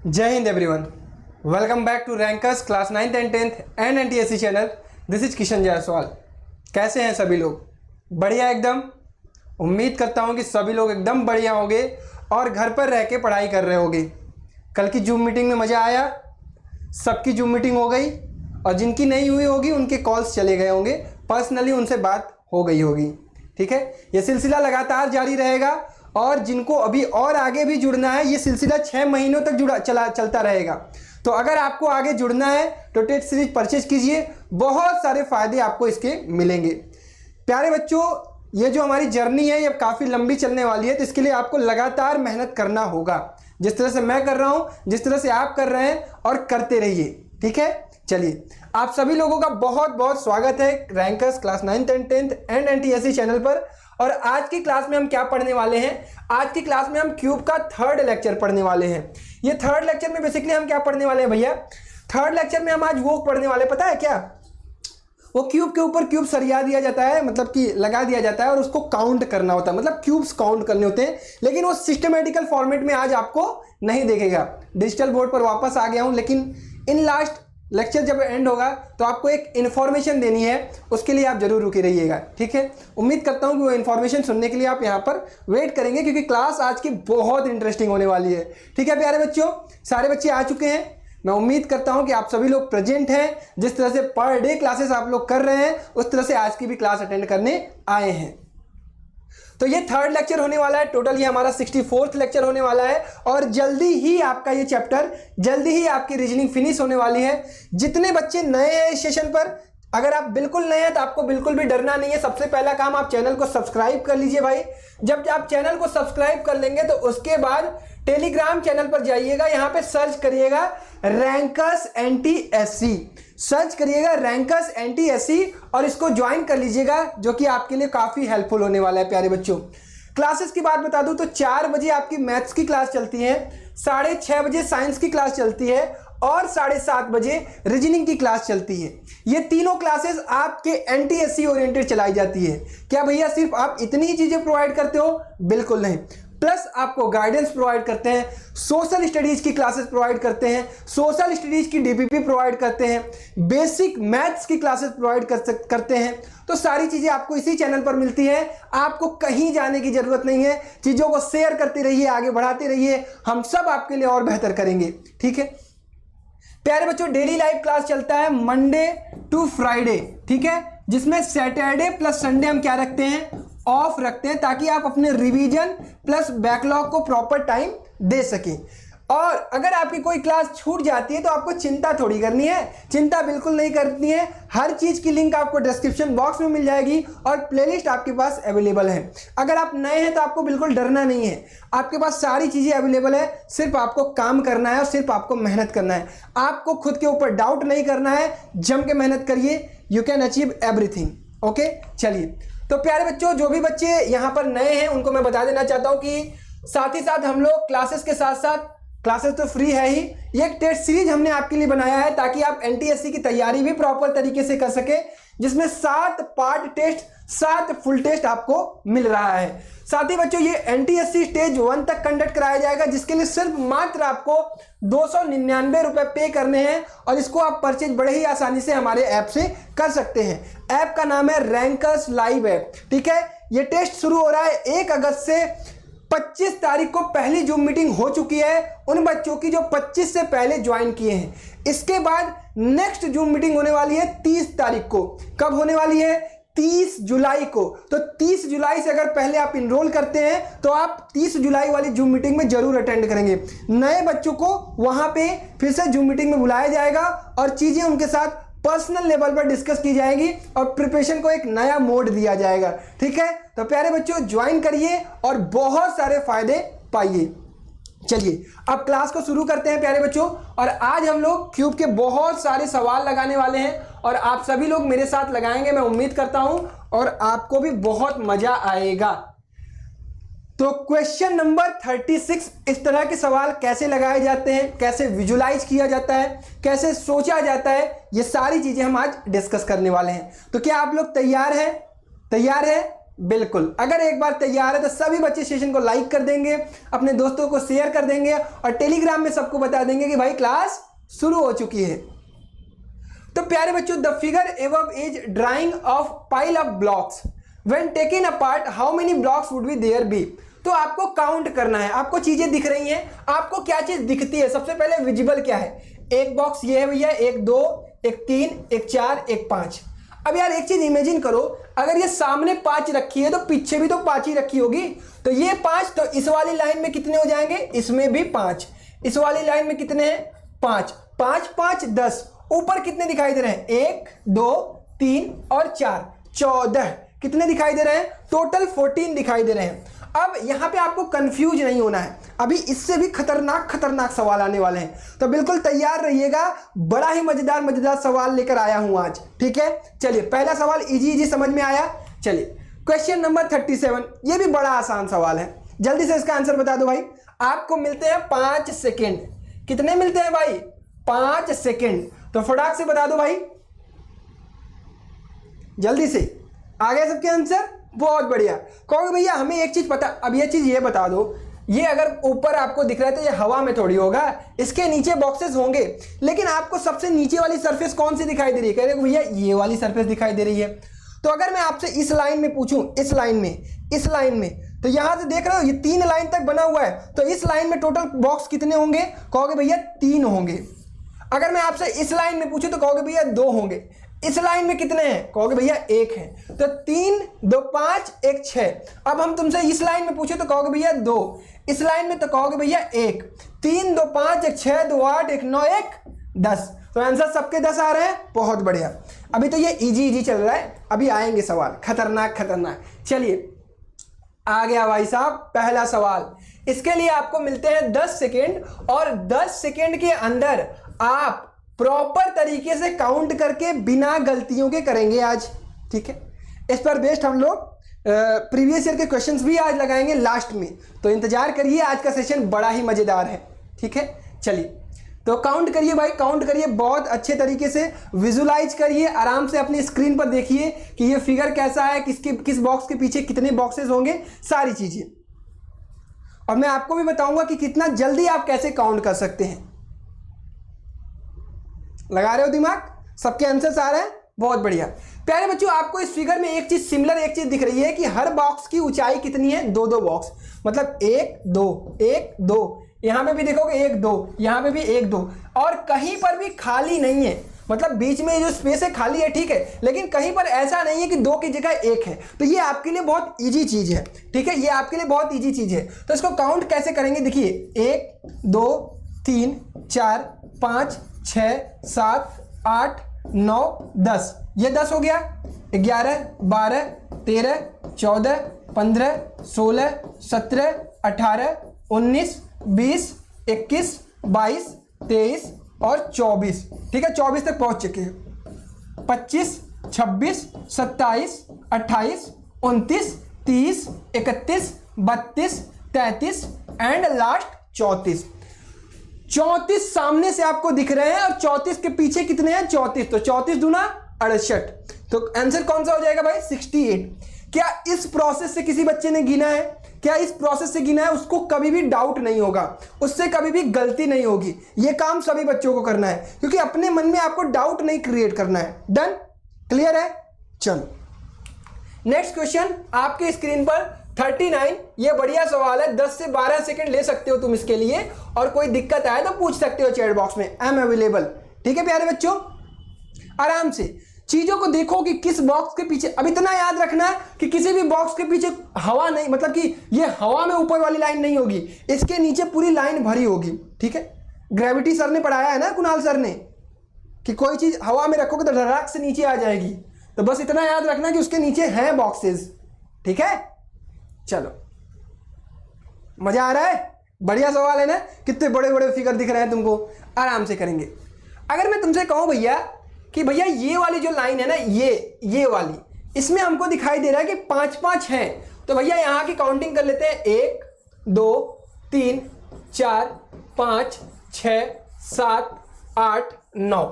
जय हिंद everyone, welcome back to rankers class 9th and 10th and NTSC चैनल। This is Kishan Jaiswal. कैसे हैं सभी लोग? बढ़िया एकदम। उम्मीद करता हूं कि सभी लोग एकदम बढ़िया होंगे और घर पर रह के पढ़ाई कर रहे होंगे। कल की जूम मीटिंग में मज़ा आया, सबकी जूम मीटिंग हो गई और जिनकी नहीं हुई होगी उनके कॉल्स चले गए होंगे, पर्सनली उनसे बात हो गई होगी। ठीक है, ये सिलसिला लगातार जारी रहेगा और जिनको अभी और आगे भी जुड़ना है, ये सिलसिला 6 महीनों तक चलता रहेगा। तो अगर आपको आगे जुड़ना है तो टेट सीरीज परचेज कीजिए, बहुत सारे फायदे आपको इसके मिलेंगे। प्यारे बच्चों, ये जो हमारी जर्नी है ये काफ़ी लंबी चलने वाली है, तो इसके लिए आपको लगातार मेहनत करना होगा, जिस तरह से मैं कर रहा हूँ, जिस तरह से आप कर रहे हैं, और करते रहिए। ठीक है, चलिए आप सभी लोगों का बहुत बहुत स्वागत है rankers class 9th and 10th and NTSC channel पर। और आज की क्लास में हम क्या पढ़ने वाले हैं? आज की क्लास में हम क्यूब का 3rd लेक्चर पढ़ने वाले हैं। ये 3rd लेक्चर में बेसिकली हम क्या पढ़ने वाले हैं भैया? 3rd लेक्चर में हम आज वो पढ़ने वाले, पता है क्या? वो क्यूब के ऊपर क्यूब सरिया दिया जाता है, मतलब कि लगा दिया जाता है और उसको काउंट करना होता है, मतलब क्यूब्स काउंट करने होते हैं। लेकिन वो सिस्टमेटिकल फॉर्मेट में आज आपको नहीं देखेगा। डिजिटल बोर्ड पर वापस आ गया हूँ, लेकिन इन लास्ट लेक्चर जब एंड होगा तो आपको एक इन्फॉर्मेशन देनी है, उसके लिए आप जरूर रुके रहिएगा। ठीक है, उम्मीद करता हूँ कि वो इन्फॉर्मेशन सुनने के लिए आप यहाँ पर वेट करेंगे, क्योंकि क्लास आज की बहुत इंटरेस्टिंग होने वाली है। ठीक है प्यारे बच्चों, सारे बच्चे आ चुके हैं। मैं उम्मीद करता हूँ कि आप सभी लोग प्रेजेंट हैं। जिस तरह से पर डे क्लासेस आप लोग कर रहे हैं, उस तरह से आज की भी क्लास अटेंड करने आए हैं। तो ये 3rd लेक्चर होने वाला है, टोटल ये हमारा 64th लेक्चर होने वाला है और जल्दी ही आपका ये चैप्टर, जल्दी ही आपकी रीजनिंग फिनिश होने वाली है। जितने बच्चे नए हैं इस सेशन पर, अगर आप बिल्कुल नए हैं तो आपको बिल्कुल भी डरना नहीं है। सबसे पहला काम, आप चैनल को सब्सक्राइब कर लीजिए भाई। जब आप चैनल को सब्सक्राइब कर लेंगे तो उसके बाद टेलीग्राम चैनल पर जाइएगा, यहाँ पे सर्च करिएगा रैंकर्स NTSC, सर्च करिएगा रैंकर्स NTSC और इसको ज्वाइन कर लीजिएगा, जो कि आपके लिए काफ़ी हेल्पफुल होने वाला है। प्यारे बच्चों, क्लासेस की बात बता दूं तो 4 बजे आपकी मैथ्स की क्लास चलती है, 6:30 बजे साइंस की क्लास चलती है और 7:30 बजे रीजनिंग की क्लास चलती है। ये तीनों क्लासेस आपके NTSC ओरिएंटेड चलाई जाती है। क्या भैया सिर्फ आप इतनी ही चीज़ें प्रोवाइड करते हो? बिल्कुल नहीं, प्लस आपको गाइडेंस प्रोवाइड करते हैं, सोशल स्टडीज की क्लासेस प्रोवाइड करते हैं, सोशल स्टडीज की DPP प्रोवाइड करते हैं, बेसिक मैथ्स की क्लासेस प्रोवाइड करते हैं। तो सारी चीज़ें आपको इसी चैनल पर मिलती है, आपको कहीं जाने की जरूरत नहीं है। चीज़ों को शेयर करते रहिए, आगे बढ़ाते रहिए, हम सब आपके लिए और बेहतर करेंगे। ठीक है प्यारे बच्चों, डेली लाइव क्लास चलता है मंडे टू फ्राइडे, ठीक है, जिसमें सैटरडे प्लस संडे हम क्या रखते हैं? ऑफ रखते हैं, ताकि आप अपने रिवीजन प्लस बैकलॉग को प्रॉपर टाइम दे सकें। और अगर आपकी कोई क्लास छूट जाती है तो आपको चिंता थोड़ी करनी है, चिंता बिल्कुल नहीं करनी है। हर चीज़ की लिंक आपको डिस्क्रिप्शन बॉक्स में मिल जाएगी और प्लेलिस्ट आपके पास अवेलेबल है। अगर आप नए हैं तो आपको बिल्कुल डरना नहीं है, आपके पास सारी चीज़ें अवेलेबल है, सिर्फ आपको काम करना है और सिर्फ आपको मेहनत करना है। आपको खुद के ऊपर डाउट नहीं करना है, जम के मेहनत करिए, you can achieve everything. Okay, चलिए तो प्यारे बच्चों, जो भी बच्चे यहाँ पर नए हैं उनको मैं बता देना चाहता हूँ कि साथ ही साथ हम लोग क्लासेस के साथ साथ, क्लासेस तो फ्री है ही, ये एक टेस्ट सीरीज हमने आपके लिए बनाया है ताकि आप NTSC की तैयारी भी प्रॉपर तरीके से कर सके, जिसमें 7 पार्ट टेस्ट, 7 फुल टेस्ट आपको मिल रहा है। साथ ही बच्चों, ये NTSC स्टेज 1 तक कंडक्ट कराया जाएगा, जिसके लिए सिर्फ मात्र आपको 299 रुपए पे करने हैं और इसको आप परचेज बड़े ही आसानी से हमारे ऐप से कर सकते हैं। ऐप का नाम है रैंकर्स लाइव ऐप। ठीक है, ये टेस्ट शुरू हो रहा है 1 अगस्त से। 25 तारीख को पहली जूम मीटिंग हो चुकी है उन बच्चों की जो 25 से पहले ज्वाइन किए हैं। इसके बाद नेक्स्ट जूम मीटिंग होने वाली है 30 तारीख को। कब होने वाली है? 30 जुलाई को। तो 30 जुलाई से अगर पहले आप इनरोल करते हैं तो आप 30 जुलाई वाली जूम मीटिंग में जरूर अटेंड करेंगे। नए बच्चों को वहां पे फिर से जूम मीटिंग में बुलाया जाएगा और चीजें उनके साथ पर्सनल लेवल पर डिस्कस की जाएगी और प्रिपरेशन को एक नया मोड दिया जाएगा। ठीक है, तो प्यारे बच्चों ज्वाइन करिए और बहुत सारे फायदे पाइए। चलिए अब क्लास को शुरू करते हैं प्यारे बच्चों, और आज हम लोग क्यूब के बहुत सारे सवाल लगाने वाले हैं और आप सभी लोग मेरे साथ लगाएंगे, मैं उम्मीद करता हूं, और आपको भी बहुत मजा आएगा। तो क्वेश्चन नंबर 36, इस तरह के सवाल कैसे लगाए जाते हैं, कैसे विजुलाइज किया जाता है, कैसे सोचा जाता है, ये सारी चीजें हम आज डिस्कस करने वाले हैं। तो क्या आप लोग तैयार हैं? तैयार है? बिल्कुल। अगर एक बार तैयार है तो सभी बच्चे सेशन को लाइक कर देंगे, अपने दोस्तों को शेयर कर देंगे और टेलीग्राम में सबको बता देंगे कि भाई क्लास शुरू हो चुकी है। तो प्यारे बच्चों, the figure above is drawing of pile of blocks when taken apart how many blocks would be there be. तो आपको काउंट करना है, आपको चीजें दिख रही हैं, आपको क्या चीज दिखती है। सबसे पहले विजिबल क्या है, एक बॉक्स ये है भैया, एक 2, एक 3, एक 4, एक 5। अब यार एक चीज इमेजिन करो, अगर ये सामने 5 रखी है तो पीछे भी तो 5 ही रखी होगी। तो ये 5, तो इस वाली लाइन में कितने हो जाएंगे, इसमें भी 5, इस वाली लाइन में कितने हैं 5, 5 5 10। ऊपर कितने दिखाई दे रहे हैं, 1 2 3 और 4, 14 कितने दिखाई दे रहे हैं, टोटल 14 दिखाई दे रहे हैं। अब यहां पे आपको कंफ्यूज नहीं होना है, अभी इससे भी खतरनाक सवाल आने वाले हैं, तो बिल्कुल तैयार रहिएगा। बड़ा ही मजेदार सवाल लेकर आया हूं आज, ठीक है। चलिए पहला सवाल इजी समझ में आया। चलिए क्वेश्चन नंबर 37, ये भी बड़ा आसान सवाल है, जल्दी से इसका आंसर बता दो भाई। आपको मिलते हैं 5 सेकेंड, कितने मिलते हैं भाई, 5 सेकेंड। तो फटाक से बता दो भाई, जल्दी से। आ गए सबके आंसर, बहुत बढ़िया। कहोगे भैया हमें एक चीज पता, अब ये चीज ये बता दो, ये अगर ऊपर आपको दिख रहा है तो ये हवा में थोड़ी होगा, इसके नीचे बॉक्सेस होंगे, लेकिन आपको सबसे नीचे वाली सरफेस कौन सी दिखाई दे रही है, कह रहे हो भैया ये वाली सरफेस दिखाई दे रही है। तो अगर मैं आपसे इस लाइन में पूछूं, इस लाइन में, तो यहां से देख रहे हो ये 3 लाइन तक बना हुआ है, तो इस लाइन में टोटल बॉक्स कितने होंगे, कहोगे भैया 3 होंगे। अगर मैं आपसे इस लाइन में पूछूं तो कहोगे भैया 2 होंगे। इस लाइन में कितने हैं, कहोगे भैया 1 है। तो 3 2 5 1 6। अब हम तुमसे इस लाइन में पूछे तो कहोगे भैया 2, इस लाइन में तो कहोगे भैया 1। 3 2 5 1 6 2 8 1 9 1 10। तो आंसर सबके 10 आ रहे हैं, बहुत बढ़िया। अभी तो ये इजी चल रहा है, अभी आएंगे सवाल खतरनाक। चलिए आ गया भाई साहब पहला सवाल। इसके लिए आपको मिलते हैं 10 सेकेंड, और 10 सेकेंड के अंदर आप प्रॉपर तरीके से काउंट करके बिना गलतियों के करेंगे आज, ठीक है। इस पर बेस्ड हम लोग प्रीवियस ईयर के क्वेश्चंस भी आज लगाएंगे लास्ट में, तो इंतजार करिए, आज का सेशन बड़ा ही मजेदार है, ठीक है। चलिए तो काउंट करिए भाई, काउंट करिए बहुत अच्छे तरीके से, विजुलाइज करिए, आराम से अपनी स्क्रीन पर देखिए कि ये फिगर कैसा है, किस बॉक्स के पीछे कितने बॉक्सेस होंगे, सारी चीजें। और मैं आपको भी बताऊंगा कि कितना जल्दी आप कैसे काउंट कर सकते हैं। लगा रहे हो दिमाग, सबके आंसर्स आ रहे हैं, बहुत बढ़िया। प्यारे बच्चों, आपको इस फिगर में एक चीज सिमिलर, एक चीज दिख रही है कि हर बॉक्स की ऊंचाई कितनी है, 2 2 बॉक्स, मतलब 1 2 1 2। यहां पे भी देखोगे 1 2, यहां पे भी 1 2, और कहीं पर भी खाली नहीं है, मतलब बीच में जो स्पेस है खाली है, ठीक है, लेकिन कहीं पर ऐसा नहीं है कि 2 की जगह 1 है। तो ये आपके लिए बहुत इजी चीज है, ठीक है, ये आपके लिए बहुत इजी चीज है। तो इसको काउंट कैसे करेंगे, देखिए 1 2 3 4 5 6 7 8 9 10, ये 10 हो गया। 11 12 13 14 15 16 17 18 19 20 21 22 23 और 24, ठीक है, 24 तक पहुंच चुके हैं। 25 26 27 28 29 30 31 32 33 एंड लास्ट 34। 34 सामने से आपको दिख रहे हैं, और 34 के पीछे कितने हैं, 34, तो 34 दूना 68। तो आंसर कौन सा हो जाएगा भाई, 68। क्या इस प्रोसेस से किसी बच्चे ने गिना है, क्या इस प्रोसेस से गिना है, उसको कभी भी डाउट नहीं होगा, उससे कभी भी गलती नहीं होगी। ये काम सभी बच्चों को करना है, क्योंकि अपने मन में आपको डाउट नहीं क्रिएट करना है। डन, क्लियर है। चलो नेक्स्ट क्वेश्चन आपके स्क्रीन पर 39, ये बढ़िया सवाल है, 10 से 12 सेकंड ले सकते हो तुम इसके लिए, और कोई दिक्कत आए तो पूछ सकते हो चैट बॉक्स में, आई एम अवेलेबल, ठीक है प्यारे बच्चों। आराम से चीजों को देखो कि किस बॉक्स के पीछे, अब इतना याद रखना है कि किसी भी बॉक्स के पीछे हवा नहीं, मतलब कि ये हवा में ऊपर वाली लाइन नहीं होगी, इसके नीचे पूरी लाइन भरी होगी, ठीक है। ग्रेविटी सर ने पढ़ाया है ना, कुणाल सर ने, कि कोई चीज हवा में रखोगे तो धड़ाक से नीचे आ जाएगी, तो बस इतना याद रखना कि उसके नीचे हैं बॉक्सेस, ठीक है। चलो मजा आ रहा है, बढ़िया सवाल है ना, कितने बड़े बड़े फिगर दिख रहे हैं तुमको, आराम से करेंगे। अगर मैं तुमसे कहूं भैया कि भैया ये वाली जो लाइन है ना, ये वाली, इसमें हमको दिखाई दे रहा है कि 5 5 है, तो भैया यहां की काउंटिंग कर लेते हैं, 1 2 3 4 5 6 7 8 9।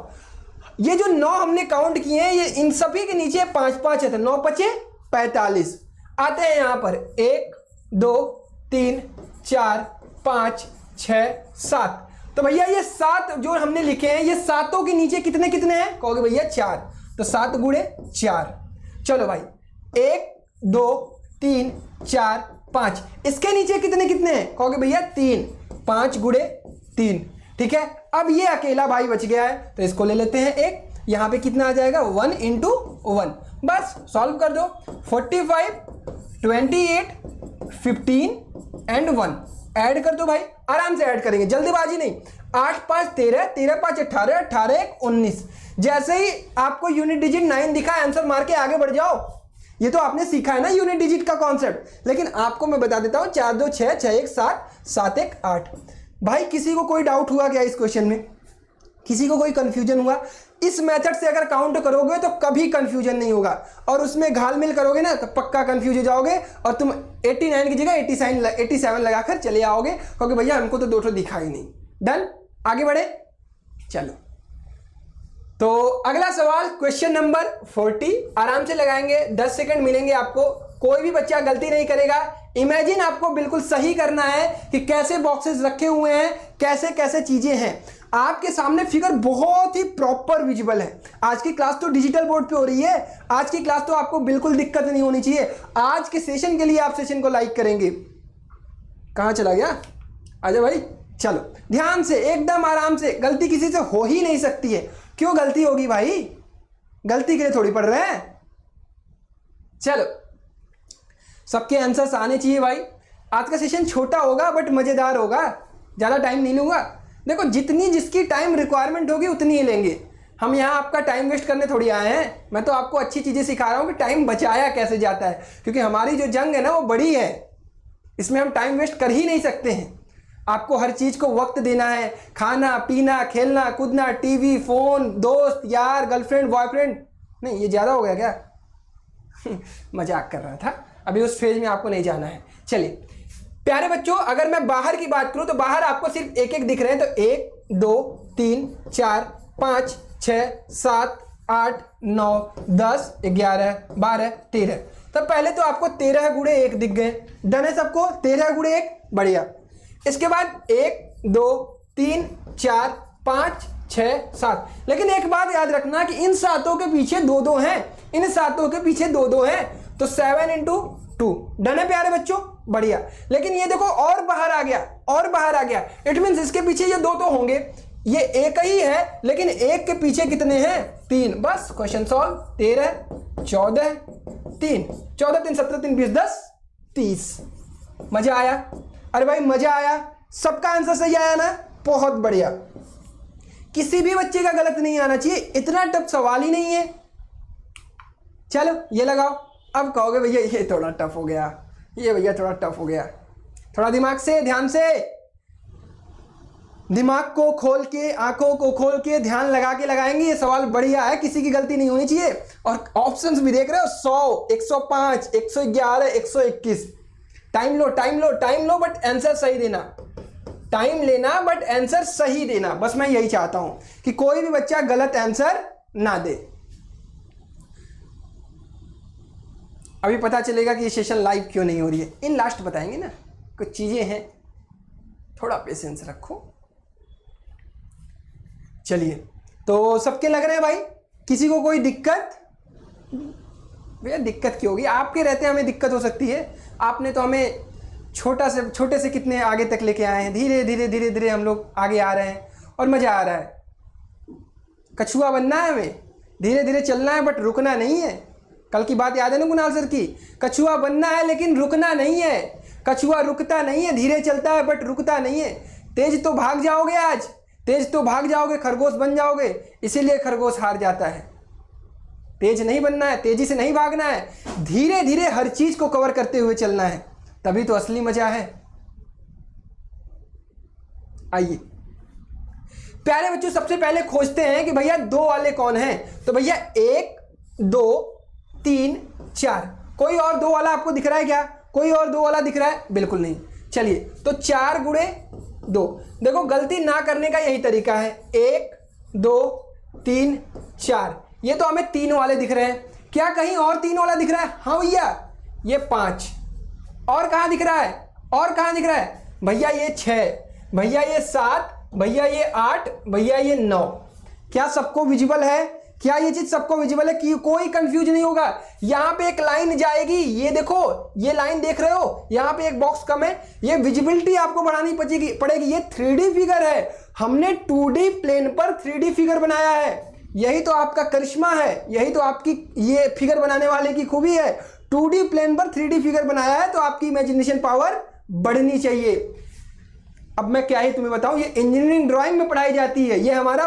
ये जो 9 हमने काउंट किए हैं, ये इन सभी के नीचे 5 5 है, तो 9 5 45। आते हैं यहाँ पर 1 2 3 4 5 6 7। तो भैया ये 7 जो हमने लिखे हैं, ये सातों के नीचे कितने कितने हैं कहोगे भैया 4, तो 7 गुणे 4। चलो भाई 1 2 3 4 5, इसके नीचे कितने कितने हैं कहोगे भैया 3, 5 गुणे 3। ठीक है, अब ये अकेला भाई बच गया है तो इसको ले लेते हैं 1। यहाँ पे कितना आ जाएगा 1 × 1, बस सॉल्व कर दो। 45 28 15 एंड 1 ऐड कर दो भाई, आराम से ऐड करेंगे, जल्दीबाजी नहीं। 8 5 13, 13 5 18, 18 1 19। जैसे ही आपको यूनिट डिजिट 9 दिखा आंसर मार के आगे बढ़ जाओ। ये तो आपने सीखा है ना यूनिट डिजिट का कॉन्सेप्ट, लेकिन आपको मैं बता देता हूं 4 2 6, 6 1 7, 7 1 8। भाई किसी को कोई डाउट हुआ क्या इस क्वेश्चन में? किसी को कोई कंफ्यूजन हुआ? इस मेथड से अगर काउंट करोगे तो कभी कंफ्यूजन नहीं होगा, और उसमें घालमेल करोगे ना तो पक्का कंफ्यूज हो जाओगे और तुम 89 की जगह 87 लगाकर चले आओगे, क्योंकि भैया हमको तो 2 दिखा ही नहीं। डन, आगे बढ़े। चलो तो अगला सवाल क्वेश्चन नंबर 40, आराम से लगाएंगे, 10 सेकंड मिलेंगे आपको, कोई भी बच्चा गलती नहीं करेगा। इमेजिन आपको बिल्कुल सही करना है कि कैसे बॉक्सेस रखे हुए हैं, कैसे कैसे चीजें हैं। आपके सामने फिगर बहुत ही प्रॉपर विजिबल है। आज की क्लास तो डिजिटल बोर्ड पे हो रही है, आज की क्लास तो आपको बिल्कुल दिक्कत नहीं होनी चाहिए। आज के सेशन के लिए आप सेशन को लाइक करेंगे। कहां चला गया? आजा भाई, चलो ध्यान से, एकदम आराम से, गलती किसी से हो ही नहीं सकती है। क्यों गलती होगी भाई? गलती के लिए थोड़ी पढ़ रहे हैं। चलो सबके आंसर्स आने चाहिए भाई। आज का सेशन छोटा होगा बट मजेदार होगा, ज्यादा टाइम नहीं लूंगा। देखो जितनी जिसकी टाइम रिक्वायरमेंट होगी उतनी ही लेंगे। हम यहाँ आपका टाइम वेस्ट करने थोड़ी आए हैं, मैं तो आपको अच्छी चीजें सिखा रहा हूँ कि टाइम बचाया कैसे जाता है, क्योंकि हमारी जो जंग है ना वो बड़ी है, इसमें हम टाइम वेस्ट कर ही नहीं सकते हैं। आपको हर चीज को वक्त देना है, खाना पीना खेलना कूदना, टीवी फोन, दोस्त यार, गर्लफ्रेंड बॉयफ्रेंड। नहीं ये ज्यादा हो गया क्या? मजाक कर रहा था, अभी उस फेज में आपको नहीं जाना है। चलिए प्यारे बच्चों, अगर मैं बाहर की बात करूं तो बाहर आपको सिर्फ एक एक दिख रहे हैं, तो 1 2 3 4 5 6 7 8 9 10 11 12 13। तब पहले तो आपको 13 गुणे 1 दिख गए। डन है सबको? 13 गुणे 1, बढ़िया। इसके बाद 1 2 3 4 5 6 7। लेकिन एक बात याद रखना कि इन सातों के पीछे 2 2 हैं, इन सातों के पीछे 2 2 हैं, तो 7 × 2। डन है प्यारे बच्चों? बढ़िया। लेकिन ये देखो और बाहर आ गया, और बाहर आ गया, इट मीन्स इसके पीछे ये 2 तो होंगे, ये एक ही है, लेकिन एक के पीछे कितने हैं? 3। बस क्वेश्चन सॉल्व। 13 14 3, 14 3 17 3 20 10 30। मजा आया? अरे भाई मजा आया? सबका आंसर सही आया ना? बहुत बढ़िया, किसी भी बच्चे का गलत नहीं आना चाहिए, इतना टफ सवाल ही नहीं है। चलो ये लगाओ। अब कहोगे भैया ये थोड़ा टफ हो गया, ये भैया थोड़ा टफ हो गया। थोड़ा दिमाग से, ध्यान से, दिमाग को खोल के, आंखों को खोल के ध्यान लगा के लगाएंगे। ये सवाल बढ़िया है, किसी की गलती नहीं होनी चाहिए। और ऑप्शंस भी देख रहे हो, 100 105 111 121। Time low time low time low, but answer सही देना। टाइम लेना बट आंसर सही देना, बस मैं यही चाहता हूं कि कोई भी बच्चा गलत आंसर ना दे। अभी पता चलेगा कि ये सेशन लाइव क्यों नहीं हो रही है, इन लास्ट बताएंगे ना, कुछ चीजें हैं, थोड़ा पेशेंस रखो। चलिए तो सबके लग रहे हैं भाई, किसी को कोई दिक्कत? भैया दिक्कत क्यों होगी? आपके रहते हमें दिक्कत हो सकती है, आपने तो हमें छोटे से कितने आगे तक लेके आए हैं। धीरे धीरे धीरे धीरे हम लोग आगे आ रहे हैं और मजा आ रहा है। कछुआ बनना है हमें, धीरे धीरे चलना है बट रुकना नहीं है। कल की बात याद है ना कुणाल सर की? कछुआ बनना है लेकिन रुकना नहीं है। कछुआ रुकता नहीं है, धीरे चलता है बट रुकता नहीं है। तेज तो भाग जाओगे आज, तेज तो भाग जाओगे, खरगोश बन जाओगे, इसीलिए खरगोश हार जाता है। तेज नहीं बनना है, तेजी से नहीं भागना है, धीरे धीरे हर चीज को कवर करते हुए चलना है, तभी तो असली मजा है। आइए प्यारे बच्चों, सबसे पहले खोजते हैं कि भैया 2 वाले कौन हैं। तो भैया 1 2 3 4, कोई और 2 वाला आपको दिख रहा है क्या? कोई और 2 वाला दिख रहा है? बिल्कुल नहीं। चलिए तो 4 गुणे 2। देखो गलती ना करने का यही तरीका है, 1 2 3 4। ये तो हमें 3 वाले दिख रहे हैं, क्या कहीं और 3 वाला दिख रहा है? हाँ भैया ये 5, और कहाँ दिख रहा है, और कहाँ दिख रहा है भैया, ये 6, भैया ये 7, भैया ये 8, भैया ये 9। क्या सबको विजिबल है? क्या ये चीज सबको विजिबल है कि कोई कंफ्यूज नहीं होगा? यहाँ पे एक लाइन जाएगी, ये देखो, ये लाइन देख रहे हो, यहाँ पे एक बॉक्स कम है, ये विजिबिलिटी आपको बढ़ानी पड़ेगी। ये 3D फिगर है, हमने 2D प्लेन पर 3D फिगर बनाया है। यही तो आपका करिश्मा है, यही तो आपकी ये फिगर बनाने वाले की खूबी है। 2D प्लेन पर 3D फिगर बनाया है, तो आपकी इमेजिनेशन पावर बढ़नी चाहिए। अब मैं क्या ही तुम्हें बताऊं, ये इंजीनियरिंग ड्राइंग में पढ़ाई जाती है। ये हमारा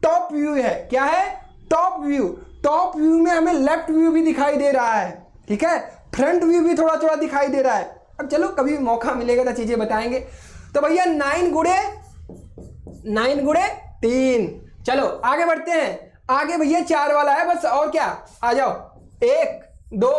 टॉप व्यू है। क्या है? Top view. टॉप व्यू में हमें लेफ्ट व्यू भी दिखाई दे रहा है, ठीक है, फ्रंट व्यू भी थोड़ा थोड़ा दिखाई दे रहा है। अब चलो कभी मौका मिलेगा तो चीजें बताएंगे। तो भैया 9 गुणे 3। चलो आगे बढ़ते हैं। आगे भैया 4 वाला है बस, और क्या, आ जाओ। 1 2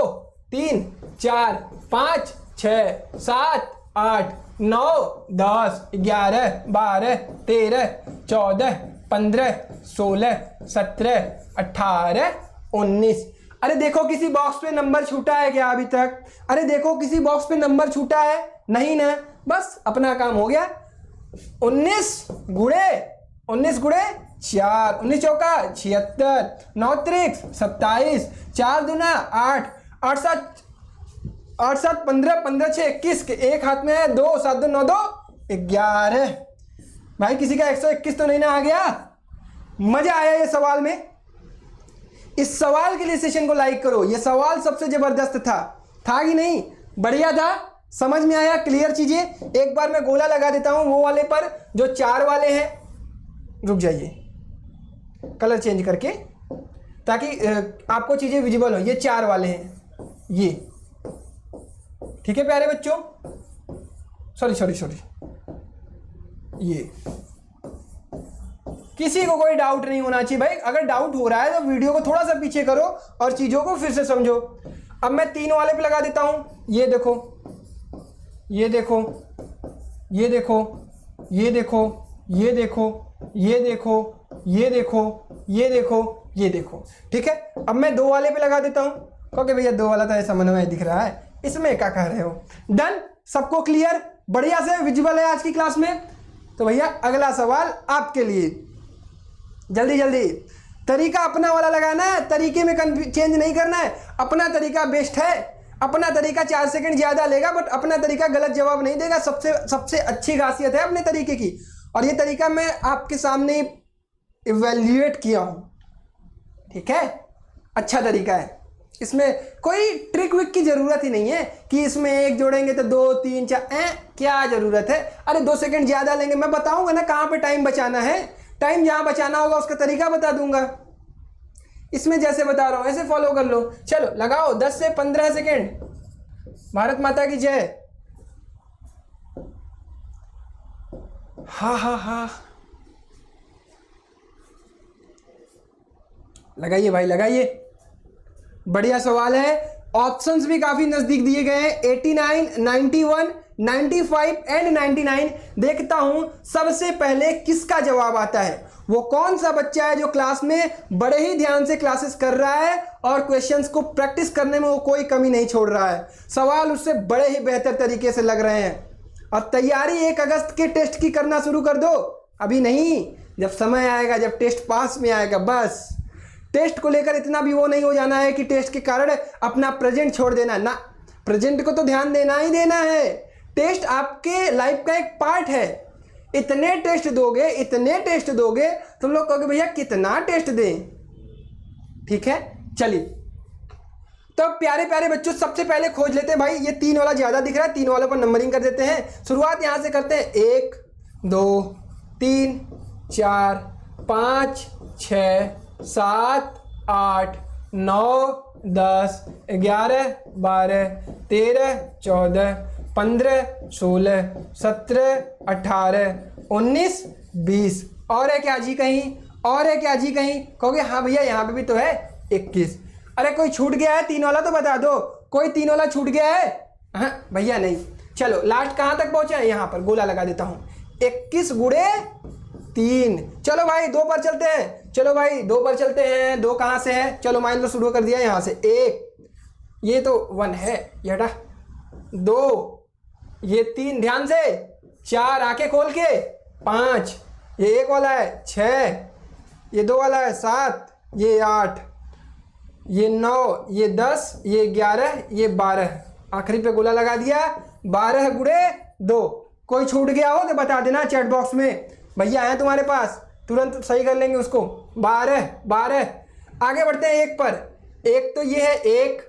3 4 5 6 7 8 9 10 11 12 13 14 15 16 17 18 19। अरे देखो किसी बॉक्स पे नंबर छूटा है क्या अभी तक? अरे देखो किसी बॉक्स पे नंबर छूटा है? नहीं ना, बस अपना काम हो गया। 19 गुणे 4, 19 चौका 76, 9 त्रिक 27, 4 दूना 8, 8 7 15, 15 6 21 के एक हाथ में है, 2 7 2 9 2 11। भाई किसी का 121 तो नहीं ना आ गया? मजा आया ये सवाल में? इस सवाल के लिए सेशन को लाइक करो। ये सवाल सबसे जबरदस्त था कि नहीं? बढ़िया था, समझ में आया, क्लियर चीजें। एक बार मैं गोला लगा देता हूं वो वाले पर जो 4 वाले हैं। रुक जाइए, कलर चेंज करके, ताकि आपको चीजें विजिबल हो। ये 4 वाले हैं, ये ठीक है प्यारे बच्चों। सॉरी, ये किसी को कोई डाउट नहीं होना चाहिए भाई। अगर डाउट हो रहा है तो वीडियो को थोड़ा सा पीछे करो और चीजों को फिर से समझो। अब मैं 3 वाले पे लगा देता हूं। ये देखो, ये देखो, ये देखो, ये देखो, ये देखो, ये देखो, ये देखो, ये देखो, ये देखो, ठीक है। अब मैं 2 वाले पे लगा देता हूं, क्योंकि भैया 2 वाला तो ऐसा समन्वय दिख रहा है, इसमें क्या कह रहे हो? डन, सबको क्लियर, बढ़िया से विजुअल है आज की क्लास में। तो भैया अगला सवाल आपके लिए, जल्दी जल्दी। तरीका अपना वाला लगाना है, तरीके में चेंज नहीं करना है। अपना तरीका बेस्ट है, अपना तरीका 4 सेकंड ज्यादा लेगा, बट अपना तरीका गलत जवाब नहीं देगा। सबसे अच्छी खासियत है अपने तरीके की। और ये तरीका मैं आपके सामने इवैल्यूएट किया हूं, ठीक है, अच्छा तरीका है। इसमें कोई ट्रिक विक की जरूरत ही नहीं है कि इसमें 1 जोड़ेंगे तो 2 3 4, क्या जरूरत है? अरे 2 सेकंड ज्यादा लेंगे, मैं बताऊंगा ना कहां पे टाइम बचाना है। टाइम जहां बचाना होगा उसका तरीका बता दूंगा। इसमें जैसे बता रहा हूं ऐसे फॉलो कर लो। चलो लगाओ 10 से 15 सेकंड। भारत माता की जय। हा, लगाइए भाई, लगाइए। बढ़िया सवाल है। ऑप्शंस भी काफी नजदीक दिए गए हैं, 89, 91, 95 एंड 99। देखता हूं सबसे पहले किसका जवाब आता है। वो कौन सा बच्चा है जो क्लास में बड़े ही ध्यान से क्लासेस कर रहा है और क्वेश्चंस को प्रैक्टिस करने में वो कोई कमी नहीं छोड़ रहा है। सवाल उससे बड़े ही बेहतर तरीके से लग रहे हैं। और तैयारी 1 अगस्त के टेस्ट की करना शुरू कर दो। अभी नहीं, जब समय आएगा, जब टेस्ट पास में आएगा, बस। टेस्ट को लेकर इतना भी वो नहीं हो जाना है कि टेस्ट के कारण अपना प्रेजेंट छोड़ देना ना। प्रेजेंट को तो ध्यान देना ही देना है। टेस्ट आपके लाइफ का एक पार्ट है। इतने टेस्ट दोगे, तुम लोग कहोगे भैया कितना टेस्ट दें, ठीक है। चलिए तो प्यारे प्यारे बच्चों, सबसे पहले खोज लेते हैं भाई। ये 3 वाला ज्यादा दिख रहा है, 3 वालों पर नंबरिंग कर देते हैं। शुरुआत यहां से करते हैं। 1 2 3 4 5 6 7 8 9 10 11 12 13 14 15 16 17 18 19 20। और है क्या जी कहीं? और है क्या जी कहीं? कहोगे हाँ भैया यहाँ पे भी तो है 21। अरे कोई छूट गया है 3 वाला तो बता दो। कोई 3 वाला छूट गया है? हाँ भैया नहीं। चलो लास्ट कहाँ तक पहुंचे हैं? यहाँ पर गोला लगा देता हूँ। 21 गुणे 3। चलो भाई 2 पर चलते हैं। चलो भाई 2 पर चलते हैं। 2 कहाँ से है? चलो मान लो शुरू कर दिया यहाँ से। 1 ये तो 1 है, ये हटा। 2, ये 3, ध्यान से। 4, आंखें खोल के। 5, ये 1 वाला है। 6, ये 2 वाला है। 7, ये 8, ये 9, ये 10, ये 11, ये 12। आखिरी पे गोला लगा दिया। 12 गुणे 2। कोई छूट गया हो तो बता देना चैट बॉक्स में, भैया आए तुम्हारे पास, तुरंत सही कर लेंगे उसको। 12। आगे बढ़ते हैं 1 पर। 1 तो ये है 1,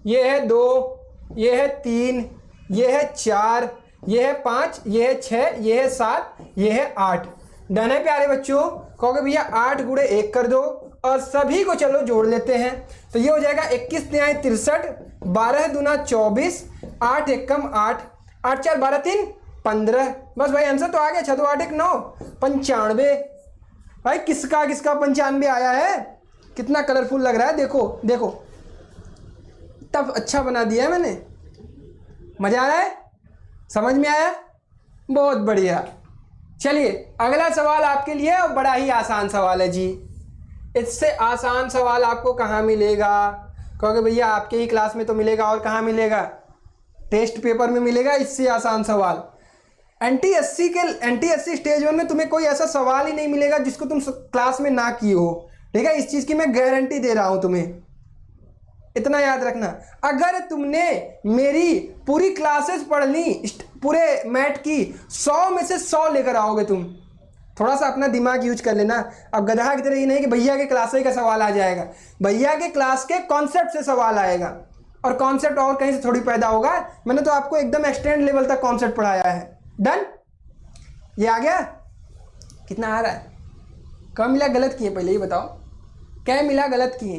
ये है 2, ये है 3, ये है 4, ये है 5, ये है 6, ये है 7, ये है 8। डन है प्यारे बच्चों? कहोगे भैया 8 गुणे 1 कर दो और सभी को चलो जोड़ लेते हैं। तो ये हो जाएगा 21 तिहाई 63, 12 दूना 24, 8 एकम 8, 8 4 12 3 15। बस भाई आंसर तो आ गया। 6 2 8 1 9, 95। भाई किसका 95 आया है? कितना कलरफुल लग रहा है, देखो देखो, तब अच्छा बना दिया है मैंने। मजा आ रहा है? समझ में आया? बहुत बढ़िया। चलिए अगला सवाल आपके लिए, और बड़ा ही आसान सवाल है जी। इससे आसान सवाल आपको कहाँ मिलेगा? क्योंकि भैया आपके ही क्लास में तो मिलेगा, और कहाँ मिलेगा? टेस्ट पेपर में मिलेगा इससे आसान सवाल। एनटीएससी स्टेज 1 में तुम्हें कोई ऐसा सवाल ही नहीं मिलेगा जिसको तुम क्लास में ना किए हो। ठीक है, इस चीज़ की मैं गारंटी दे रहा हूँ तुम्हें, इतना याद रखना। अगर तुमने मेरी पूरी क्लासेस पढ़ ली, पूरे मैथ की, 100 में से 100 लेकर आओगे तुम। थोड़ा सा अपना दिमाग यूज कर लेना। अब गधा की तरह ये नहीं कि भैया के क्लास का सवाल आ जाएगा, भैया के क्लास के कॉन्सेप्ट से सवाल आएगा, और कॉन्सेप्ट और कहीं से थोड़ी पैदा होगा। मैंने तो आपको एकदम एक्सटेंड लेवल तक कॉन्सेप्ट पढ़ाया है। डन? ये आ गया? कितना आ रहा है? कम मिला गलत किए? पहले ही बताओ, क्या मिला गलत किए?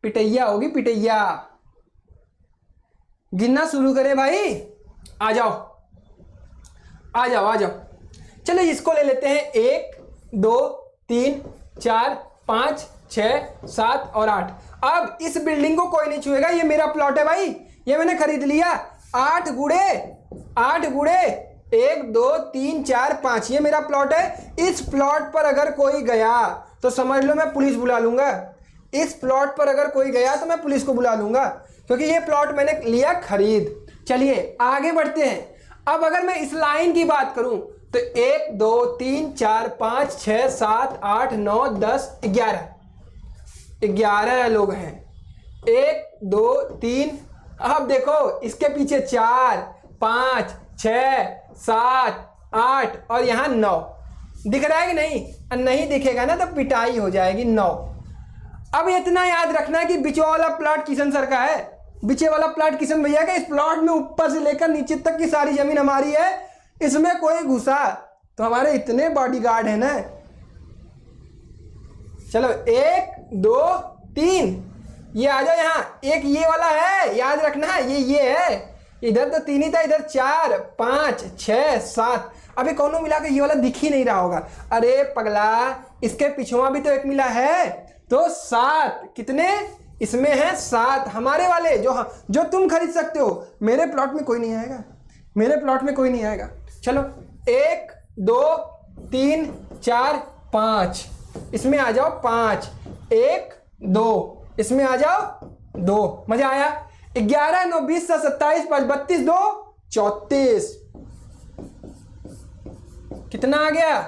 पिटैया होगी, पिटैया। गिनना शुरू करें भाई? आ जाओ आ जाओ आ जाओ। चलो इसको ले लेते हैं। 1 2 3 4 5 6 7 और 8। अब इस बिल्डिंग को कोई नहीं छुएगा, ये मेरा प्लॉट है भाई, ये मैंने खरीद लिया। 8 गुणे 1 2 3 4 5, ये मेरा प्लॉट है। इस प्लॉट पर अगर कोई गया तो समझ लो मैं पुलिस बुला लूंगा। इस प्लॉट पर अगर कोई गया तो मैं पुलिस को बुला लूंगा, क्योंकि ये प्लॉट मैंने लिया खरीद। चलिए आगे बढ़ते हैं। अब अगर मैं इस लाइन की बात करूं तो 1 2 3 4 5 6 7 8 9 10 11 लोग हैं। 1 2 3, अब देखो इसके पीछे 4 5 6 7 8 और यहां 9। दिख रहा है कि नहीं? नहीं दिखेगा ना तो पिटाई हो जाएगी। 9। अब इतना याद रखना कि बीच वाला प्लॉट किशन सर का है, बीचे वाला प्लॉट किशन भैया का। इस प्लॉट में ऊपर से लेकर नीचे तक की सारी जमीन हमारी है। इसमें कोई घुसा तो हमारे इतने बॉडीगार्ड है ना। चलो 1 2 3, ये आ जाओ यहाँ। एक ये वाला है, याद रखना, ये है। इधर तो 3 ही था, इधर 4 5 6 7। अभी कौनों मिला के ये वाला दिख ही नहीं रहा होगा। अरे पगला, इसके पिछुआ भी तो एक मिला है, तो 7। कितने इसमें है? 7 हमारे वाले, जो तुम खरीद सकते हो। मेरे प्लॉट में कोई नहीं आएगा, मेरे प्लॉट में कोई नहीं आएगा। चलो 1 2 3 4 5, इसमें आ जाओ 5। 1 2, इसमें आ जाओ 2। मजा आया? 11 9 20 27 5 32 2 34। कितना आ गया?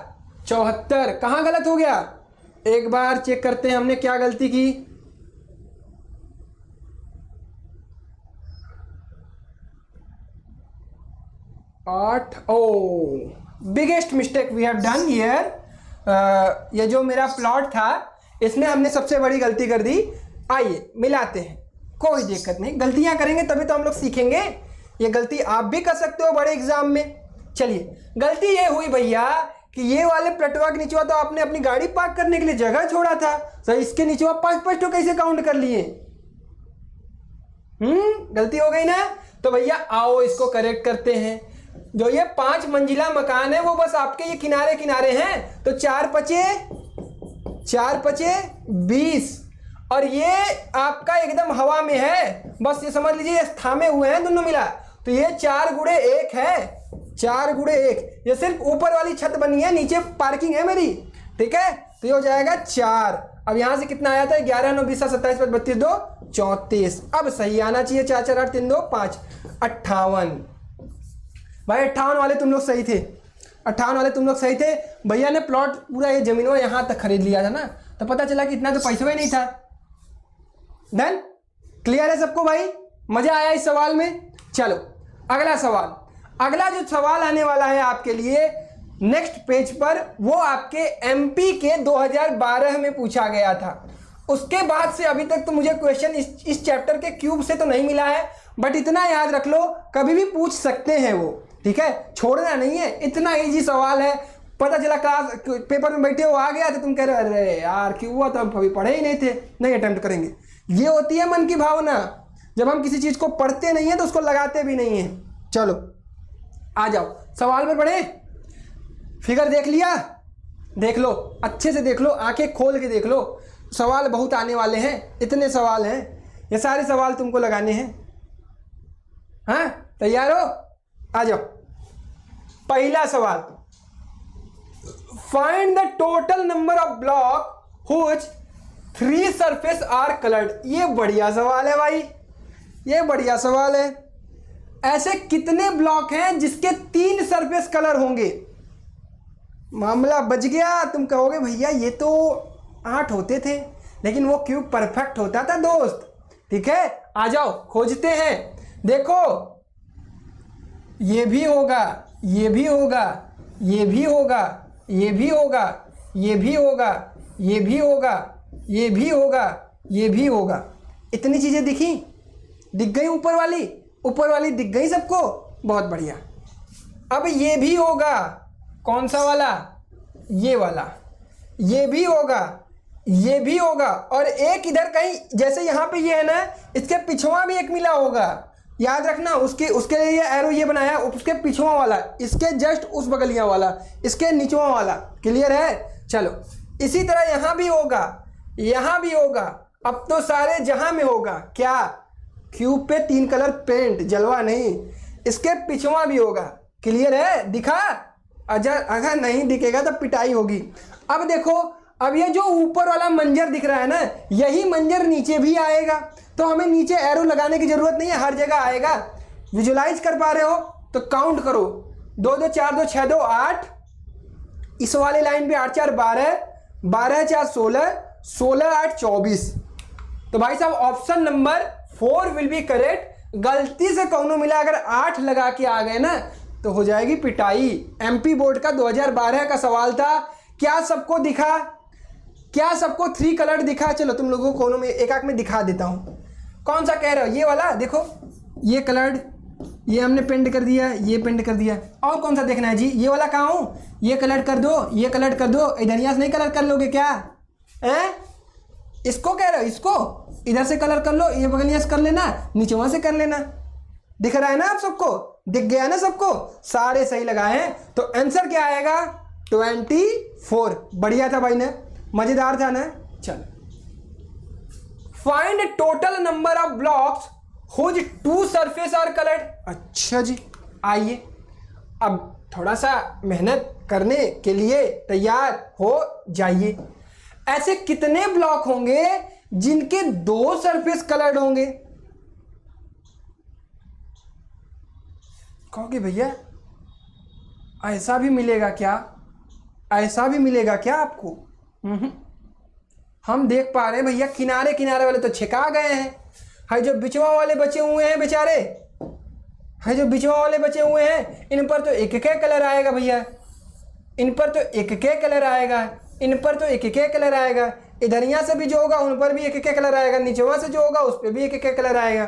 74। कहां गलत हो गया? एक बार चेक करते हैं हमने क्या गलती की। Biggest mistake we have done here. ये जो मेरा प्लॉट था इसमें हमने सबसे बड़ी गलती कर दी। आइए मिलाते हैं, कोई दिक्कत नहीं, गलतियां करेंगे तभी तो हम लोग सीखेंगे। ये गलती आप भी कर सकते हो बड़े एग्जाम में। चलिए गलती ये हुई भैया कि ये वाले प्लटवा के नीचे तो आपने अपनी गाड़ी पार्क करने के लिए जगह छोड़ा था, तो इसके नीचे 5 तो कैसे काउंट कर लिए? गलती हो गई ना। तो भैया आओ इसको करेक्ट करते हैं। जो ये 5 मंजिला मकान है वो बस आपके ये किनारे किनारे हैं, तो 4 पचे 20, और ये आपका एकदम हवा में है। बस ये समझ लीजिए थामे हुए हैं दोनों मिला, तो ये 4 गुणे 1 है। 4 गुणे 1, ये सिर्फ ऊपर वाली छत बनी है, नीचे पार्किंग है मेरी। ठीक है, तो ये हो जाएगा 4। अब यहां से कितना आया था? 11 9 20 27 5 32 2 34। अब सही आना चाहिए, 4 4 8 3 2 5, 58। भाई 58 वाले तुम लोग सही थे, 58 वाले तुम लोग सही थे। भैया ने प्लॉट पूरा ये जमीन यहाँ तक खरीद लिया था ना, तो पता चला कि इतना तो पैसा ही नहीं था। डन, क्लियर है सबको भाई? मजा आया इस सवाल में? चलो अगला सवाल। अगला जो सवाल आने वाला है आपके लिए नेक्स्ट पेज पर, वो आपके एमपी के 2012 में पूछा गया था। उसके बाद से अभी तक तो मुझे क्वेश्चन इस चैप्टर के क्यूब से तो नहीं मिला है, बट इतना याद रख लो कभी भी पूछ सकते हैं वो, ठीक है? छोड़ना नहीं है, इतना इजी सवाल है। पता चला क्लास पेपर में बैठे हो आ गया तो तुम कह रहे अरे यार क्यों हुआ, तो हम कभी पढ़े ही नहीं थे, नहीं अटेम्प्ट करेंगे। ये होती है मन की भावना, जब हम किसी चीज़ को पढ़ते नहीं हैं तो उसको लगाते भी नहीं हैं। चलो आ जाओ सवाल पर पढ़े। फिगर देख लिया? देख लो, अच्छे से देख लो, आंखें खोल के देख लो। सवाल बहुत आने वाले हैं, इतने सवाल हैं, ये सारे सवाल तुमको लगाने हैं। हाँ तैयार हो? आ जाओ। पहला सवाल, find the total number of block whose 3 surface are coloured. ये बढ़िया सवाल है भाई, ये बढ़िया सवाल है। ऐसे कितने ब्लॉक हैं जिसके 3 सरफेस कलर होंगे? मामला बच गया। तुम कहोगे भैया ये तो 8 होते थे, लेकिन वो क्यूब परफेक्ट होता था दोस्त। ठीक है, आ जाओ खोजते हैं। देखो ये भी होगा, ये भी होगा, ये भी होगा, ये भी होगा, ये भी होगा, ये भी होगा, ये भी होगा, ये भी होगा। इतनी चीजें दिखी? दिख गई? ऊपर वाली दिख गई सबको? बहुत बढ़िया। अब ये भी होगा, कौन सा वाला? ये वाला। ये भी होगा, ये भी होगा, और एक इधर कहीं, जैसे यहाँ पे ये है ना, इसके पिछवा भी एक मिला होगा। याद रखना, उसके लिए एरो ये बनाया, उसके पिछवा वाला, इसके जस्ट उस बगलिया वाला, इसके निचवा वाला। क्लियर है? चलो इसी तरह यहाँ भी होगा, यहाँ भी होगा। अब तो सारे जहां में होगा। क्या? क्यूब पे 3 कलर पेंट, जलवा नहीं। इसके पिछवा भी होगा। क्लियर है? दिखा? अगर नहीं दिखेगा तो पिटाई होगी। अब देखो, अब ये जो ऊपर वाला मंजर दिख रहा है ना, यही मंजर नीचे भी आएगा। तो हमें नीचे एरो लगाने की जरूरत नहीं है, हर जगह आएगा। विजुलाइज कर पा रहे हो तो काउंट करो। 2 2 4 2 6 2 8, इस वाले लाइन पे 8 4 12, 12 4 16, 16 8 24। तो भाई साहब option number 4 will be correct. गलती से कौनो मिला अगर 8 लगा के आ गए ना तो हो जाएगी पिटाई। एमपी बोर्ड का 2012 का सवाल था। क्या सबको दिखा? क्या सबको 3 कलर दिखा? चलो तुम लोगों को कोनों में एक आंख में दिखा देता हूं। कौन सा कह रहे हो? ये वाला देखो, ये कलर्ड, ये हमने पेंट कर दिया, ये पेंट कर दिया। और कौन सा देखना है जी? ये वाला कहाँ हूँ? ये कलर कर दो, ये कलर कर दो। इधर यहाँ से नहीं कलर कर लोगे क्या? हैं? इसको कह रहे हो? इसको इधर से कलर कर लो, ये बगलिया से कर लेना, नीचे वहां से कर लेना। दिख रहा है ना आप सबको? दिख गया ना सबको? सारे सही लगाए हैं। तो आंसर क्या आएगा? 24। बढ़िया था भाई ने, मजेदार था ना। चलो, find total number of blocks whose 2 surface are coloured. अच्छा जी, आइए अब थोड़ा सा मेहनत करने के लिए तैयार हो जाइए। ऐसे कितने ब्लॉक होंगे जिनके 2 सरफेस कलर्ड होंगे? कहोगे भैया ऐसा भी मिलेगा क्या? ऐसा भी मिलेगा क्या आपको? हम देख पा रहे हैं भैया, किनारे किनारे वाले तो छिका गए हैं। है जो बिचवा वाले बचे हुए हैं बेचारे, है जो बिचवा वाले बचे हुए हैं, इन पर तो एक एक कलर आएगा भैया। इन पर तो एक एक कलर आएगा, इन पर तो एक एक कलर आएगा। इधरिया से भी जो होगा उन पर भी एक एक कलर आएगा, नीचवा से जो होगा उस पर भी एक एक कलर आएगा।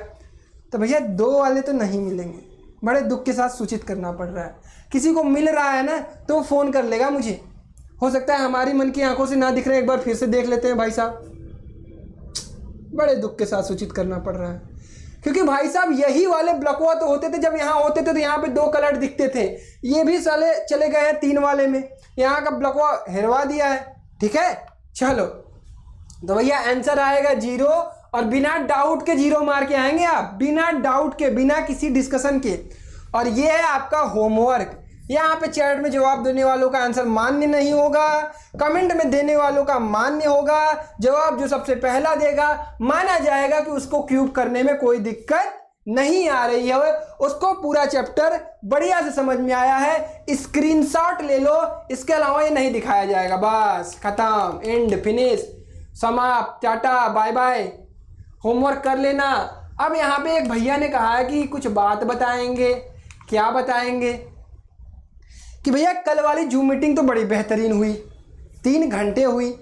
तो भैया 2 वाले तो नहीं मिलेंगे। बड़े दुख के साथ सूचित करना पड़ रहा है। किसी को मिल रहा है ना तो वो फ़ोन कर लेगा मुझे। हो सकता है हमारी मन की आंखों से ना दिख रहे, एक बार फिर से देख लेते हैं भाई साहब। बड़े दुख के साथ सूचित करना पड़ रहा है, क्योंकि भाई साहब यही वाले ब्लॉकवा तो होते थे जब यहाँ होते थे तो यहाँ पे 2 कलर दिखते थे। ये भी साले चले गए हैं 3 वाले में, यहाँ का ब्लॉकवा हेरवा दिया है। ठीक है, चलो तो भैया आंसर आएगा 0, और बिना डाउट के 0 मार के आएंगे आप, बिना डाउट के, बिना किसी डिस्कशन के। और ये है आपका होमवर्क। यहाँ पे चैट में जवाब देने वालों का आंसर मान्य नहीं होगा, कमेंट में देने वालों का मान्य होगा। जवाब जो सबसे पहला देगा माना जाएगा कि उसको क्यूब करने में कोई दिक्कत नहीं आ रही है, उसको पूरा चैप्टर बढ़िया से समझ में आया है। स्क्रीनशॉट ले लो, इसके अलावा ये नहीं दिखाया जाएगा। बस खत्म, एंड, फिनिश, समाप्त, टाटा, बाय बाय। होमवर्क कर लेना। अब यहाँ पे एक भैया ने कहा है कि कुछ बात बताएंगे। क्या बताएंगे कि भैया कल वाली जूम मीटिंग तो बड़ी बेहतरीन हुई, 3 घंटे हुई।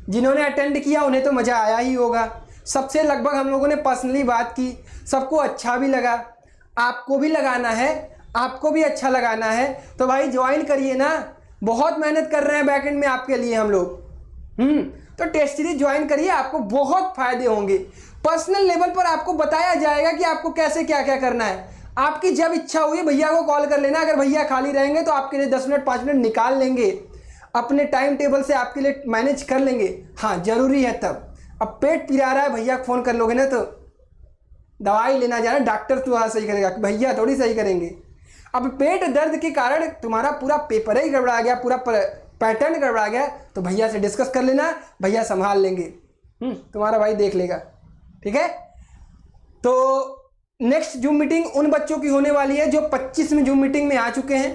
जिन्होंने अटेंड किया उन्हें तो मज़ा आया ही होगा। सबसे लगभग हम लोगों ने पर्सनली बात की, सबको अच्छा भी लगा। आपको भी लगाना है, आपको भी अच्छा लगाना है तो भाई ज्वाइन करिए ना। बहुत मेहनत कर रहे हैं बैकएंड में आपके लिए हम लोग। तो टेस्ट सीरीज ज्वाइन करिए, आपको बहुत फायदे होंगे। पर्सनल लेवल पर आपको बताया जाएगा कि आपको कैसे क्या क्या करना है। आपकी जब इच्छा हुई भैया को कॉल कर लेना। अगर भैया खाली रहेंगे तो आपके लिए 10 मिनट 5 मिनट निकाल लेंगे, अपने टाइम टेबल से आपके लिए मैनेज कर लेंगे। हाँ जरूरी है तब। अब पेट पिरा रहा है, भैया को फ़ोन कर लोगे ना तो दवाई लेना जाना, डॉक्टर तुम्हारा सही करेगा, भैया थोड़ी सही करेंगे। अब पेट दर्द के कारण तुम्हारा पूरा पेपर ही गड़बड़ा गया, पूरा पैटर्न गड़बड़ा गया तो भैया से डिस्कस कर लेना, भैया संभाल लेंगे। तुम्हारा भाई देख लेगा, ठीक है। तो नेक्स्ट जूम मीटिंग उन बच्चों की होने वाली है जो 25 में जूम मीटिंग में आ चुके हैं।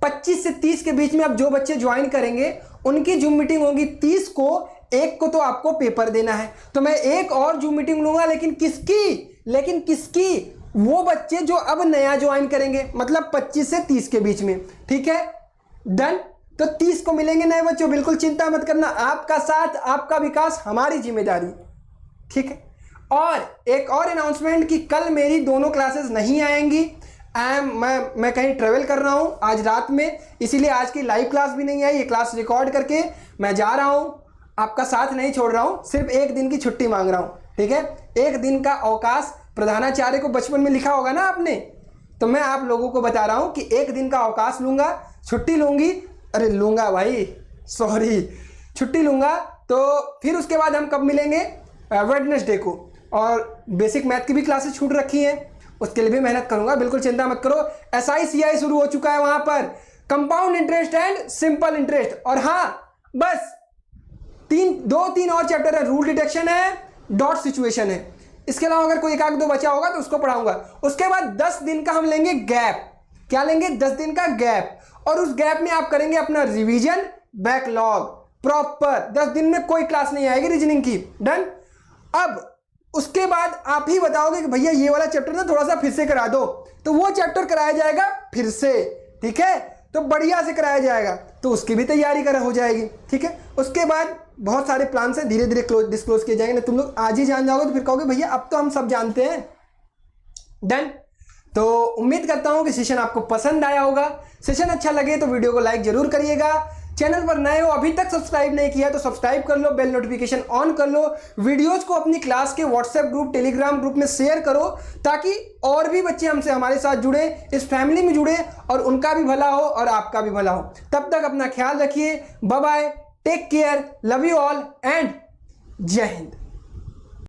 25 से 30 के बीच में अब जो बच्चे ज्वाइन करेंगे उनकी जूम मीटिंग होगी 30 को। 1 को तो आपको पेपर देना है, तो मैं एक और जूम मीटिंग लूंगा। लेकिन किसकी? वो बच्चे जो अब नया ज्वाइन करेंगे, मतलब 25 से 30 के बीच में, ठीक है। डन। तो 30 को मिलेंगे नए बच्चों, बिल्कुल चिंता मत करना। आपका साथ, आपका विकास हमारी जिम्मेदारी, ठीक है। और एक और अनाउंसमेंट कि कल मेरी दोनों क्लासेस नहीं आएंगी। मैं कहीं ट्रेवल कर रहा हूँ आज रात में, इसीलिए आज की लाइव क्लास भी नहीं आई। ये क्लास रिकॉर्ड करके मैं जा रहा हूँ, आपका साथ नहीं छोड़ रहा हूँ, सिर्फ 1 दिन की छुट्टी मांग रहा हूँ, ठीक है। 1 दिन का अवकाश, प्रधानाचार्य को बचपन में लिखा होगा ना आपने, तो मैं आप लोगों को बता रहा हूँ कि 1 दिन का अवकाश लूँगा, छुट्टी लूँगी। अरे लूँगा भाई, सॉरी, छुट्टी लूँगा। तो फिर उसके बाद हम कब मिलेंगे? वेडनेसडे को। और बेसिक मैथ की भी क्लासेस छूट रखी हैं, उसके लिए भी मेहनत करूंगा, बिल्कुल चिंता मत करो। SICI शुरू हो चुका है वहां पर, compound interest and simple interest. और हाँ बस 2-3 और चैप्टर है, रूल डिटेक्शन है, डॉट सिचुएशन है। इसके अलावा अगर कोई 1-2 बचा होगा तो उसको पढ़ाऊंगा। उसके बाद 10 दिन का हम लेंगे गैप। क्या लेंगे? 10 दिन का गैप। और उस गैप में आप करेंगे अपना रिवीजन, बैकलॉग प्रॉपर। 10 दिन में कोई क्लास नहीं आएगी रीजनिंग की। डन। अब उसके बाद आप ही बताओगे कि भैया ये वाला चैप्टर ना थोड़ा सा फिर से करा दो, तो वो चैप्टर कराया जाएगा फिर से, ठीक है। तो बढ़िया से कराया जाएगा, तो उसकी भी तैयारी हो जाएगी, ठीक है। उसके बाद बहुत सारे प्लान से धीरे धीरे डिस्क्लोज किए जाएंगे। तुम लोग आज ही जान जाओगे तो फिर कहोगे भैया अब तो हम सब जानते हैं। डन। तो उम्मीद करता हूं कि सेशन आपको पसंद आया होगा। सेशन अच्छा लगे तो वीडियो को लाइक जरूर करिएगा। चैनल पर नए हो, अभी तक सब्सक्राइब नहीं किया तो सब्सक्राइब कर लो, बेल नोटिफिकेशन ऑन कर लो। वीडियोस को अपनी क्लास के व्हाट्सएप ग्रुप, टेलीग्राम ग्रुप में शेयर करो ताकि और भी बच्चे हमसे हमारे साथ जुड़े, इस फैमिली में जुड़े और उनका भी भला हो और आपका भी भला हो। तब तक अपना ख्याल रखिए। Bye bye, take care, love you all and जय हिंद।